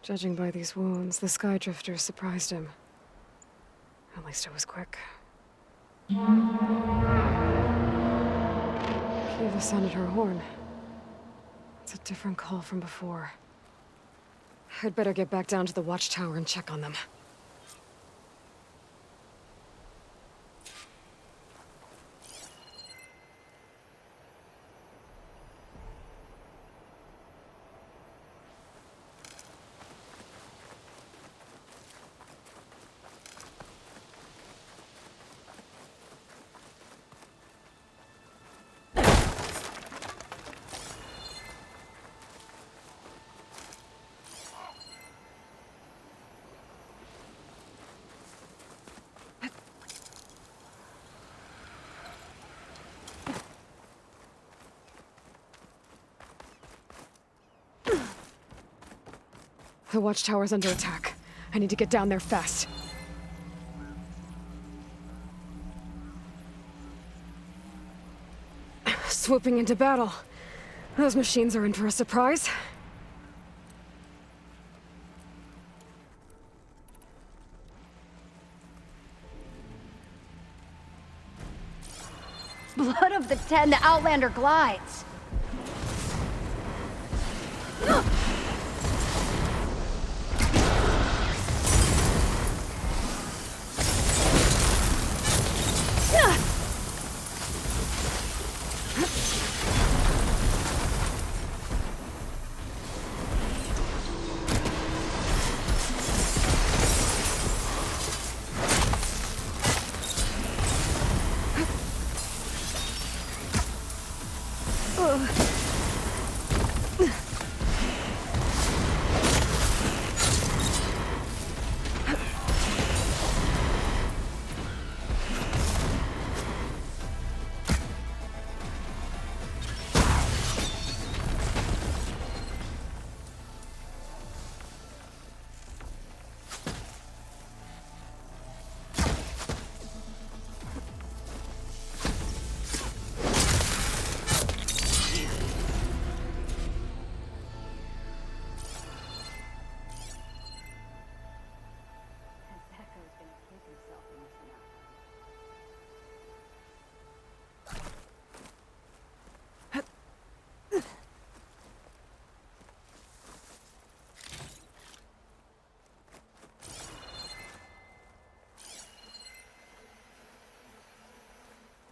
Judging by these wounds, the Skydrifters surprised him. At least it was quick. Kiva sounded her horn. It's a different call from before. I'd better get back down to the watchtower and check on them. The watchtower's under attack. I need to get down there fast. Swooping into battle. Those machines are in for a surprise. Blood of the Ten, the Outlander glides.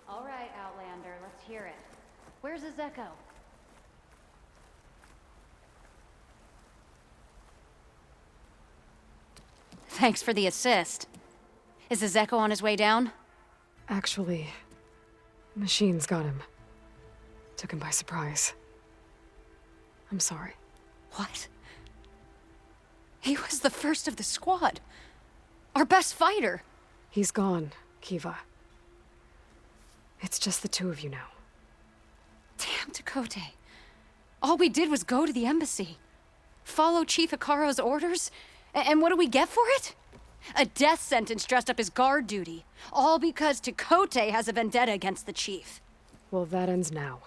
All right, Outlander, let's hear it. Where's Ezeko? Thanks for the assist. Is Ezeko on his way down? Actually, machines got him. Took him by surprise. I'm sorry. What? He was the first of the squad. Our best fighter. He's gone, Kiva. It's just the two of you now. Damn Tekote. All we did was go to the embassy. Follow Chief Hikaro's orders? And what do we get for it? A death sentence dressed up as guard duty. All because Tekote has a vendetta against the chief. Well, that ends now.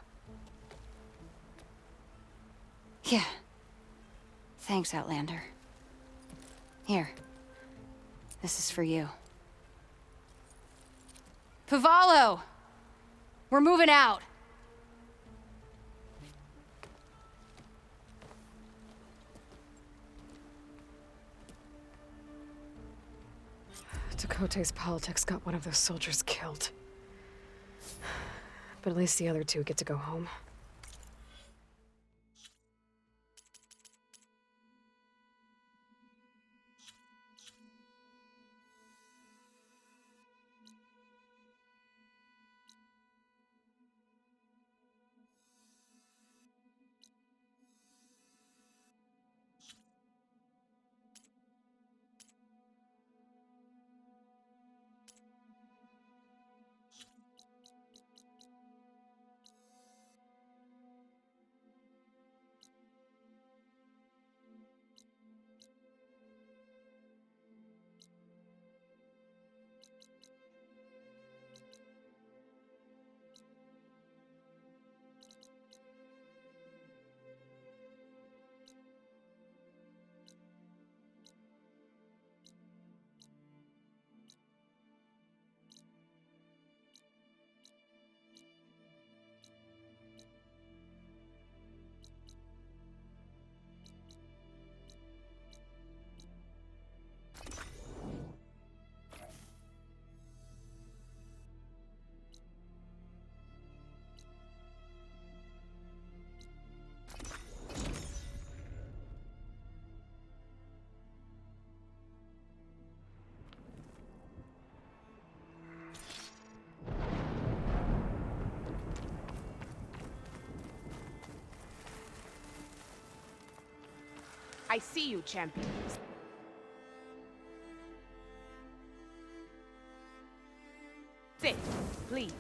Yeah. Thanks, Outlander. Here. This is for you. Pavalo! We're moving out. Tekote's politics got one of those soldiers killed. But at least the other two get to go home. I see you, champion. Sit, please.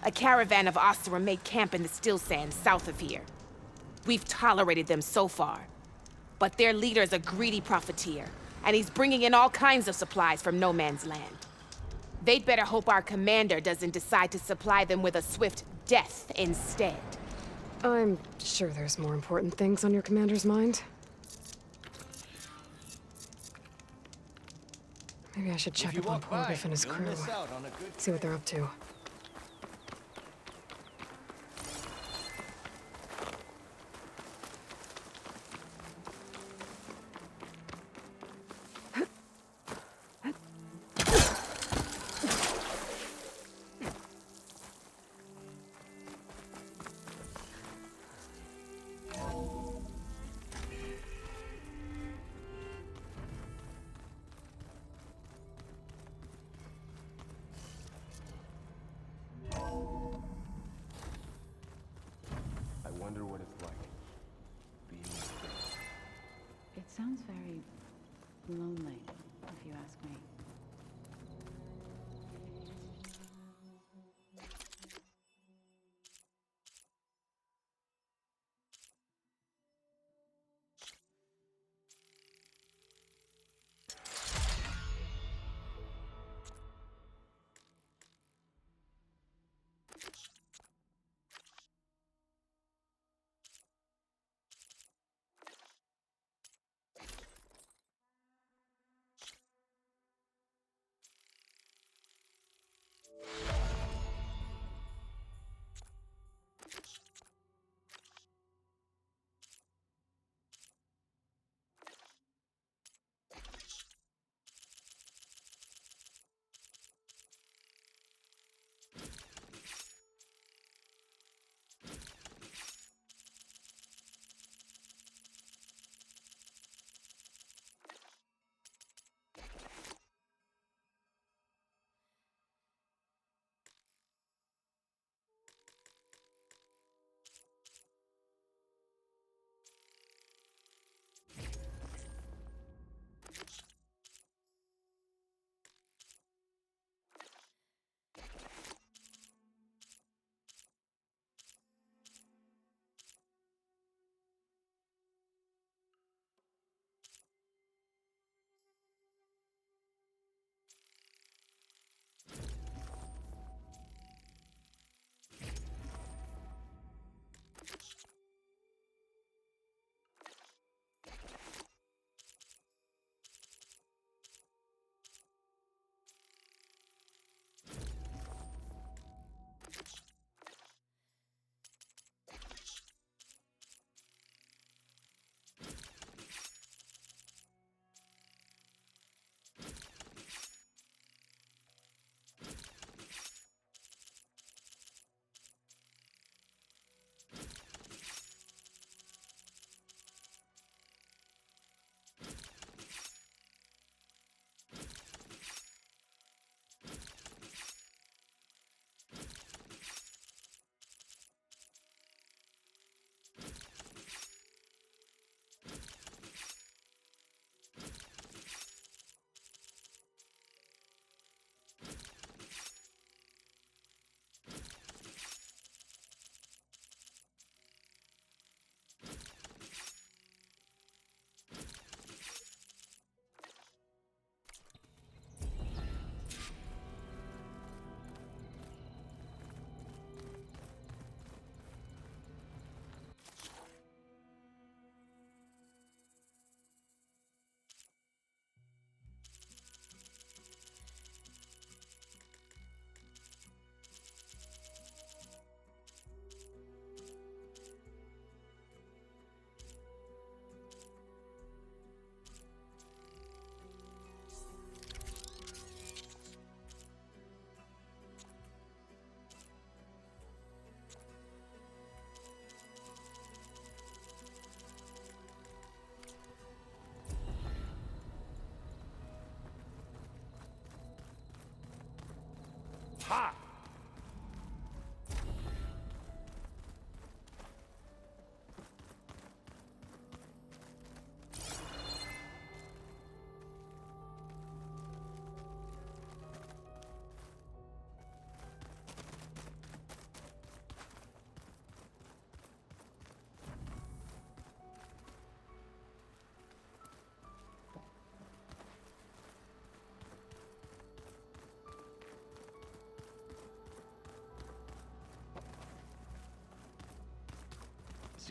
A caravan of Oseram made camp in the still sands south of here. We've tolerated them so far. But their leader's a greedy profiteer, and he's bringing in all kinds of supplies from no man's land. They'd better hope our commander doesn't decide to supply them with a swift death instead. I'm sure there's more important things on your commander's mind. Maybe I should check up on Porgriff and his crew. See what they're up to. I wonder what it's like being in space. It sounds very lonely, if you ask me.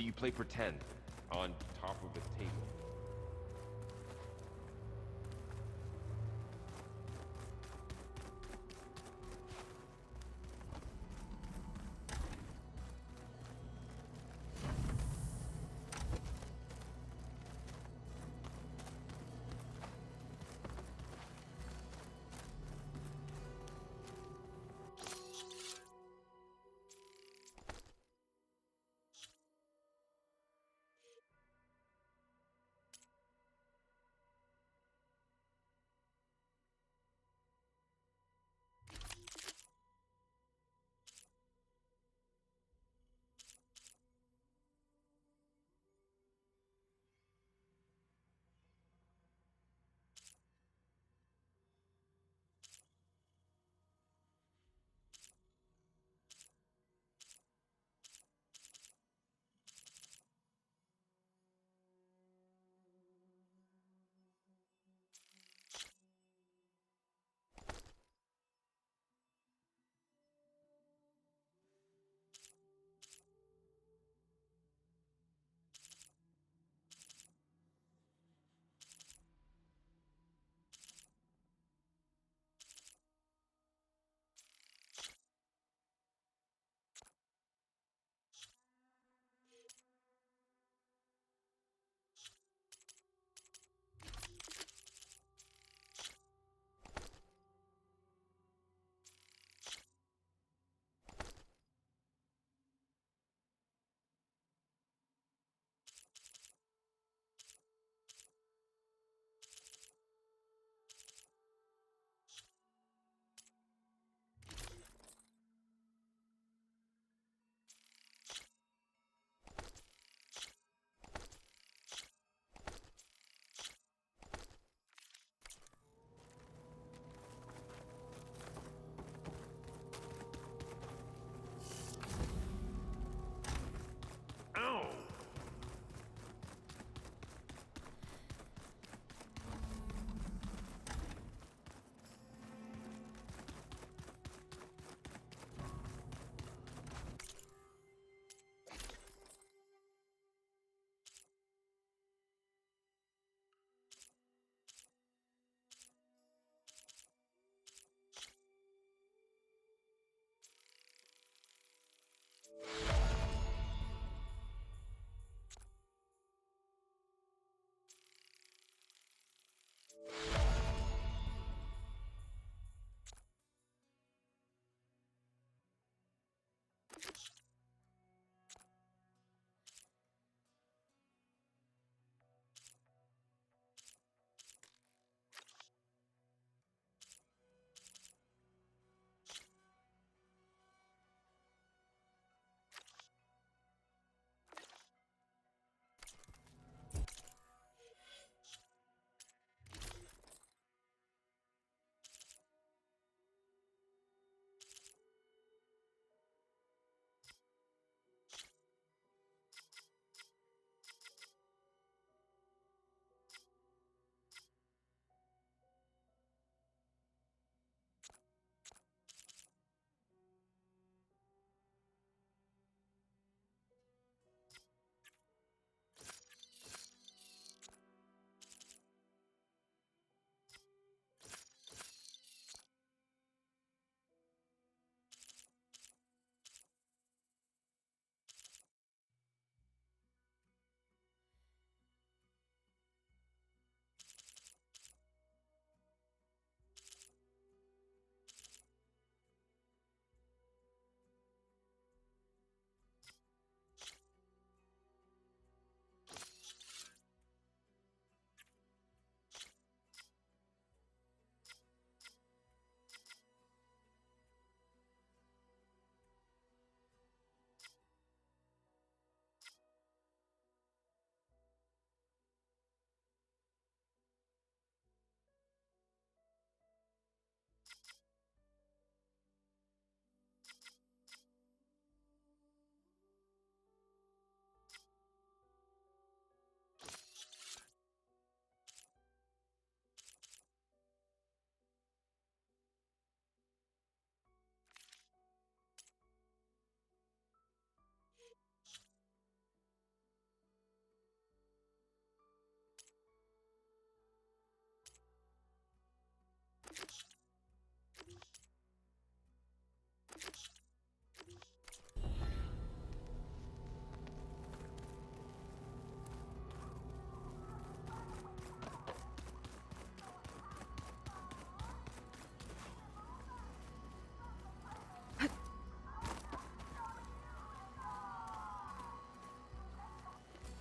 So you play pretend on top of a table.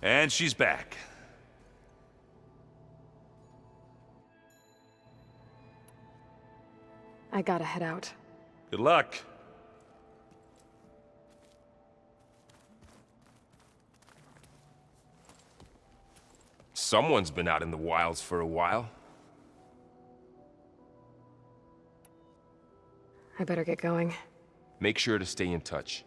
And she's back. I gotta head out. Good luck. Someone's been out in the wilds for a while. I better get going. Make sure to stay in touch.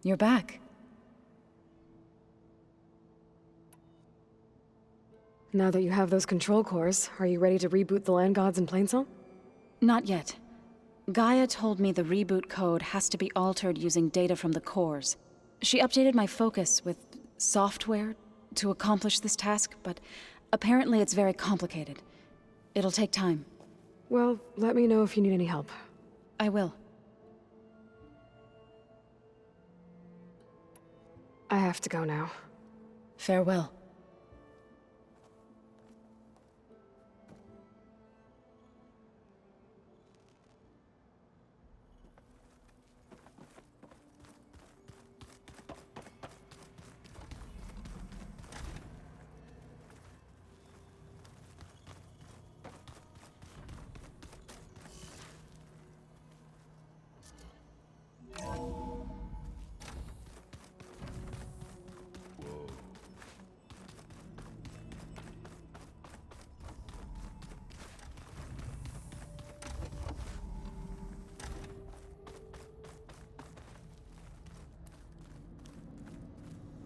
You're back. Now that you have those control cores, are you ready to reboot the Land Gods in Plainsong? Not yet. Gaia told me the reboot code has to be altered using data from the cores. She updated my focus with software to accomplish this task, but apparently it's very complicated. It'll take time. Well, let me know if you need any help. I will. I have to go now. Farewell.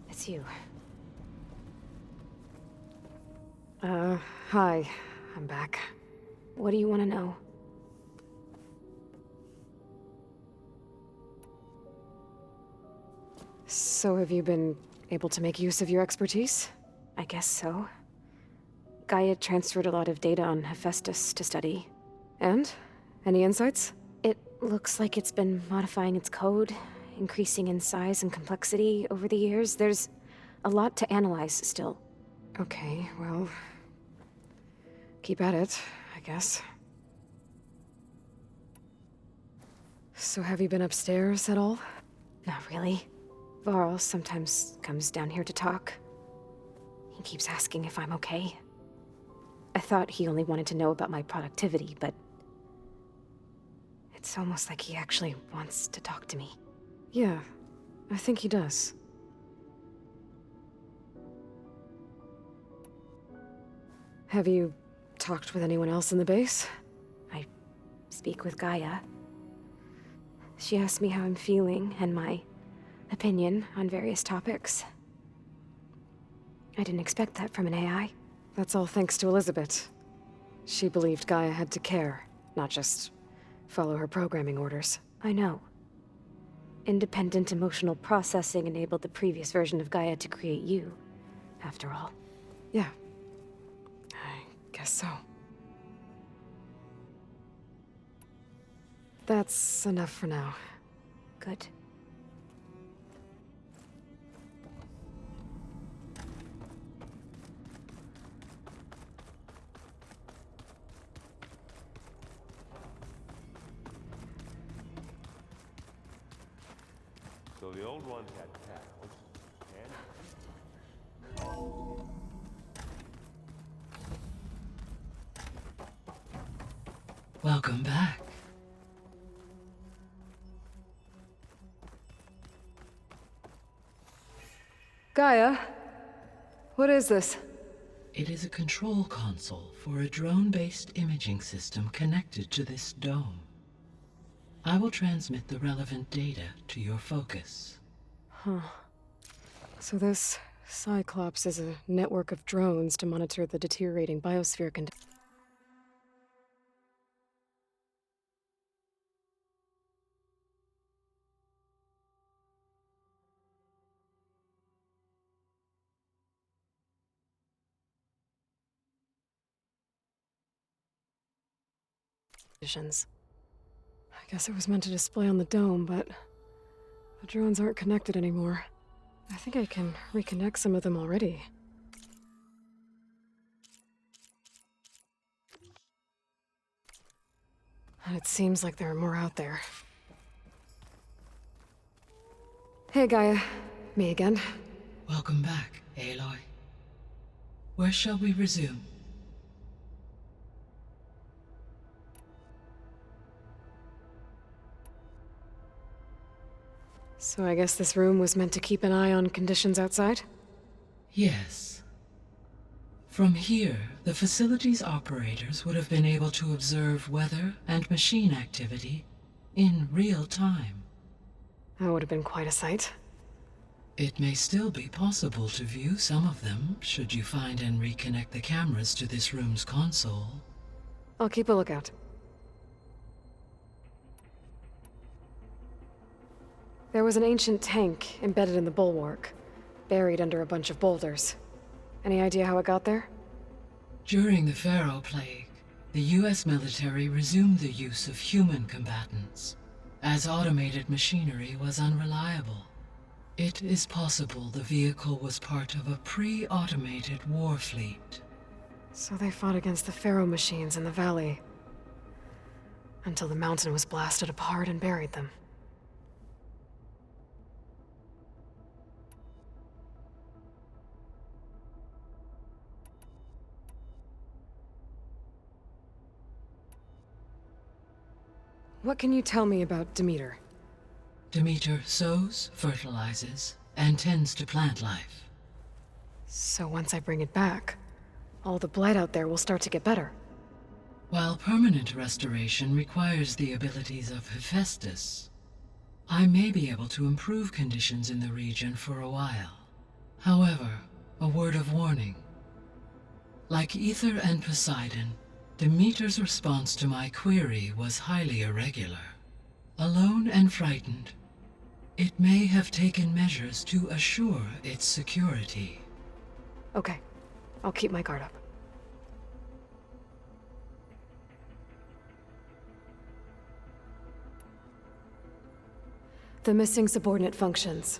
It's you. Hi. I'm back. What do you want to know? So have you been able to make use of your expertise? I guess so. Gaia transferred a lot of data on Hephaestus to study. And? Any insights? It looks like it's been modifying its code, increasing in size and complexity over the years. There's a lot to analyze still. Okay, well... keep at it, I guess. So have you been upstairs at all? Not really. Varl sometimes comes down here to talk. He keeps asking if I'm okay. I thought he only wanted to know about my productivity, but... it's almost like he actually wants to talk to me. Yeah, I think he does. Have you talked with anyone else in the base? I speak with Gaia. She asked me how I'm feeling and my opinion on various topics. I didn't expect that from an AI. That's all thanks to Elizabeth. She believed Gaia had to care, not just follow her programming orders. I know. Independent emotional processing enabled the previous version of Gaia to create you, after all. Yeah. I guess so. That's enough for now. Good. So the old ones had cows, and... Welcome back. Gaia? What is this? It is a control console for a drone-based imaging system connected to this dome. I will transmit the relevant data to your focus. Huh. So this Cyclops is a network of drones to monitor the deteriorating biosphere conditions. I guess it was meant to display on the dome, but the drones aren't connected anymore. I think I can reconnect some of them already. And it seems like there are more out there. Hey, Gaia. Me again. Welcome back, Aloy. Where shall we resume? So I guess this room was meant to keep an eye on conditions outside? Yes. From here, the facility's operators would have been able to observe weather and machine activity in real time. That would have been quite a sight. It may still be possible to view some of them, should you find and reconnect the cameras to this room's console. I'll keep a lookout. There was an ancient tank embedded in the bulwark, buried under a bunch of boulders. Any idea how it got there? During the Pharaoh Plague, the US military resumed the use of human combatants, as automated machinery was unreliable. It is possible the vehicle was part of a pre-automated war fleet. So they fought against the Pharaoh machines in the valley, until the mountain was blasted apart and buried them. What can you tell me about Demeter? Demeter sows, fertilizes, and tends to plant life. So once I bring it back, all the blight out there will start to get better. While permanent restoration requires the abilities of Hephaestus, I may be able to improve conditions in the region for a while. However, a word of warning. Like Ether and Poseidon, Demeter's response to my query was highly irregular. Alone and frightened, it may have taken measures to assure its security. Okay, I'll keep my guard up. The missing subordinate functions.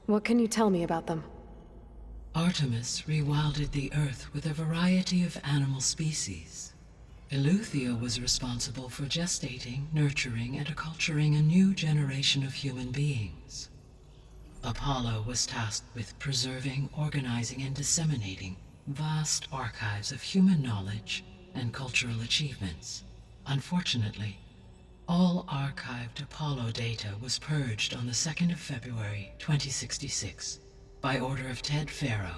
What can you tell me about them? Artemis rewilded the Earth with a variety of animal species. Eleuthia was responsible for gestating, nurturing, and acculturating a new generation of human beings. Apollo was tasked with preserving, organizing, and disseminating vast archives of human knowledge and cultural achievements. Unfortunately, all archived Apollo data was purged on the 2nd of February, 2066, by order of Ted Faro.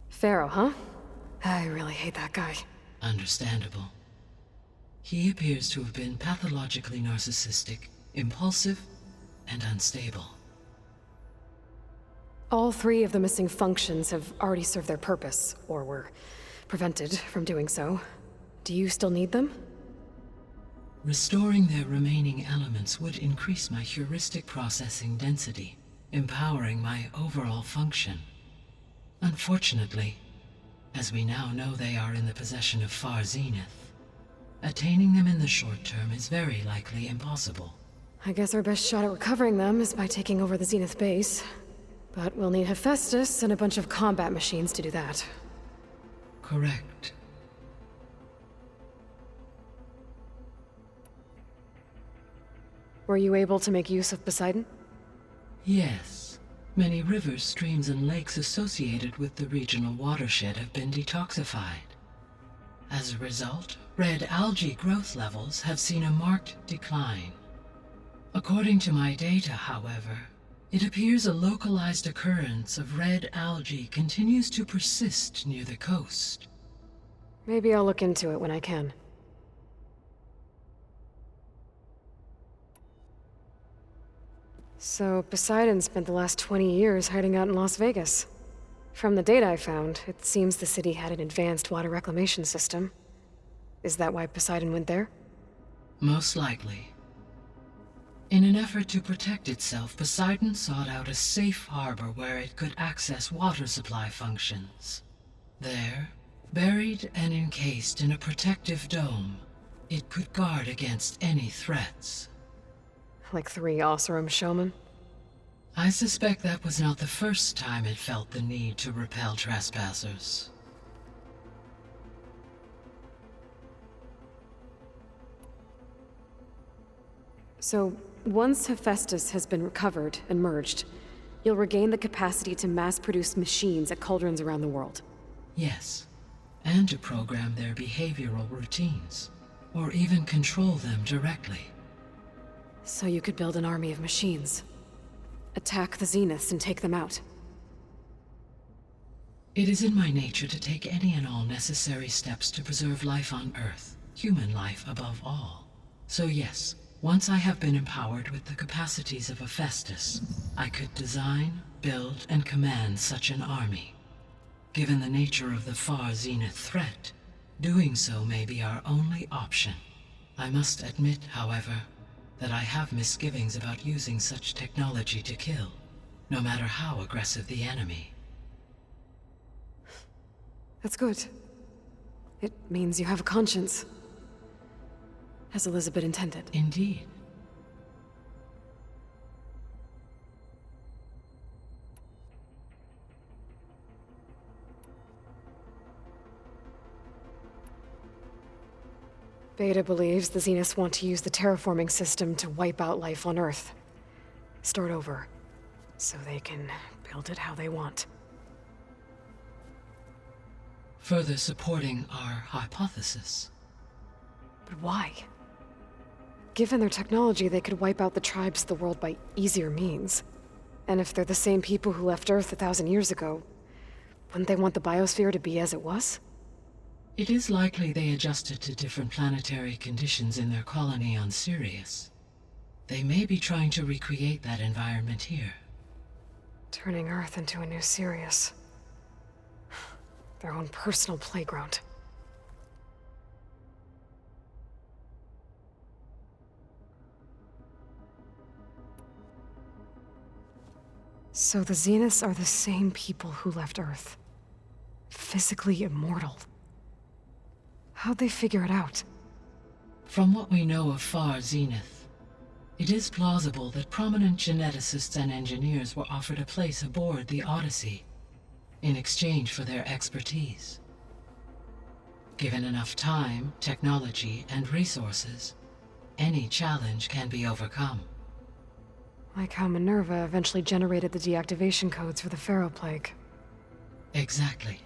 Pharaoh, huh? I really hate that guy. Understandable. He appears to have been pathologically narcissistic, impulsive, and unstable. All 3 of the missing functions have already served their purpose, or were prevented from doing so. Do you still need them? Restoring their remaining elements would increase my heuristic processing density, empowering my overall function. Unfortunately, as we now know they are in the possession of Far Zenith, attaining them in the short term is very likely impossible. I guess our best shot at recovering them is by taking over the Zenith base. But we'll need Hephaestus and a bunch of combat machines to do that. Correct. Were you able to make use of Poseidon? Yes. Many rivers, streams, and lakes associated with the regional watershed have been detoxified. As a result, red algae growth levels have seen a marked decline. According to my data, however, it appears a localized occurrence of red algae continues to persist near the coast. Maybe I'll look into it when I can. So, Poseidon spent the last 20 years hiding out in Las Vegas. From the data I found, it seems the city had an advanced water reclamation system. Is that why Poseidon went there? Most likely. In an effort to protect itself, Poseidon sought out a safe harbor where it could access water supply functions. There, buried and encased in a protective dome, it could guard against any threats. Like 3 Oseram showmen? I suspect that was not the first time it felt the need to repel trespassers. So, once Hephaestus has been recovered and merged, you'll regain the capacity to mass-produce machines at cauldrons around the world. Yes, and to program their behavioral routines, or even control them directly. So you could build an army of machines. Attack the Zeniths and take them out. It is in my nature to take any and all necessary steps to preserve life on Earth, human life above all. So yes, once I have been empowered with the capacities of Hephaestus, I could design, build, and command such an army. Given the nature of the Far Zenith threat, doing so may be our only option. I must admit, however, that I have misgivings about using such technology to kill, no matter how aggressive the enemy. That's good. It means you have a conscience. As Elizabeth intended. Indeed. Beta believes the Zeniths want to use the terraforming system to wipe out life on Earth. Start over. So they can build it how they want. Further supporting our hypothesis. But why? Given their technology, they could wipe out the tribes of the world by easier means. And if they're the same people who left Earth 1,000 years ago, wouldn't they want the biosphere to be as it was? It is likely they adjusted to different planetary conditions in their colony on Sirius. They may be trying to recreate that environment here. Turning Earth into a new Sirius. Their own personal playground. So the Zeniths are the same people who left Earth. Physically immortal. How'd they figure it out? From what we know of Far Zenith, it is plausible that prominent geneticists and engineers were offered a place aboard the Odyssey in exchange for their expertise. Given enough time, technology, and resources, any challenge can be overcome. Like how Minerva eventually generated the deactivation codes for the Pharaoh Plague. Exactly.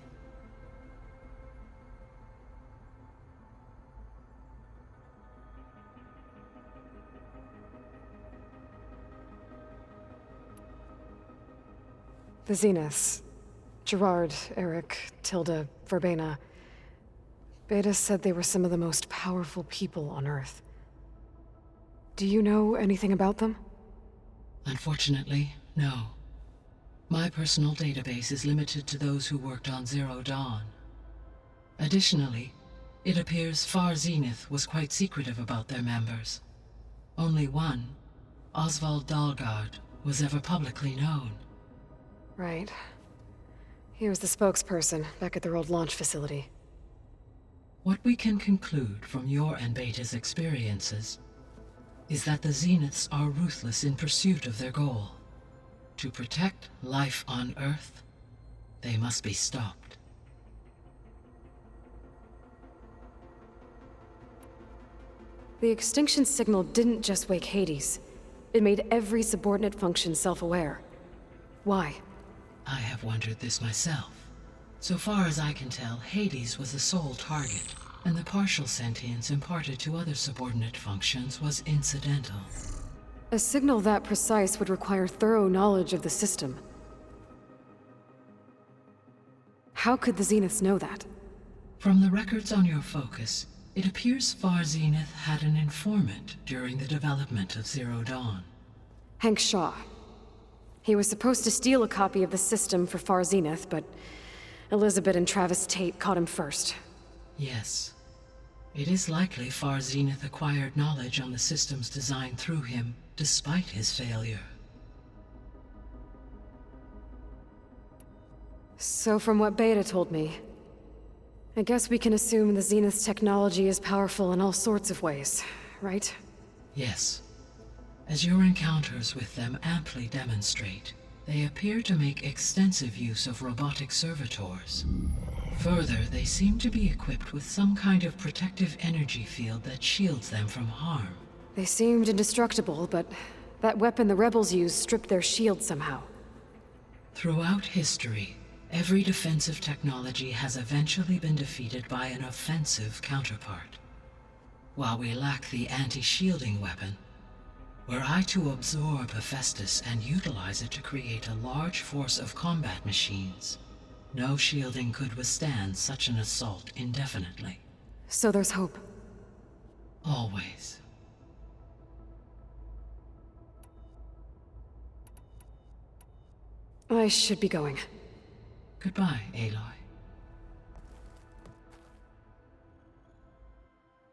The Zeniths. Gerard, Eric, Tilda, Verbena. Beta said they were some of the most powerful people on Earth. Do you know anything about them? Unfortunately, no. My personal database is limited to those who worked on Zero Dawn. Additionally, it appears Far Zenith was quite secretive about their members. Only one, Oswald Dahlgard, was ever publicly known. Right. He was the spokesperson back at their old launch facility. What we can conclude from your and Beta's experiences is that the Zeniths are ruthless in pursuit of their goal. To protect life on Earth, they must be stopped. The extinction signal didn't just wake Hades. It made every subordinate function self-aware. Why? I have wondered this myself. So far as I can tell, Hades was the sole target, and the partial sentience imparted to other subordinate functions was incidental. A signal that precise would require thorough knowledge of the system. How could the Zeniths know that? From the records on your focus, it appears Far Zenith had an informant during the development of Zero Dawn. Hank Shaw. He was supposed to steal a copy of the system for Far Zenith, but Elizabeth and Travis Tate caught him first. Yes. It is likely Far Zenith acquired knowledge on the system's design through him, despite his failure. So from what Beta told me, I guess we can assume the Zenith's technology is powerful in all sorts of ways, right? Yes. As your encounters with them amply demonstrate, they appear to make extensive use of robotic servitors. Further, they seem to be equipped with some kind of protective energy field that shields them from harm. They seemed indestructible, but that weapon the rebels used stripped their shield somehow. Throughout history, every defensive technology has eventually been defeated by an offensive counterpart. While we lack the anti-shielding weapon, were I to absorb Hephaestus and utilize it to create a large force of combat machines, no shielding could withstand such an assault indefinitely. So there's hope. Always. I should be going. Goodbye, Aloy.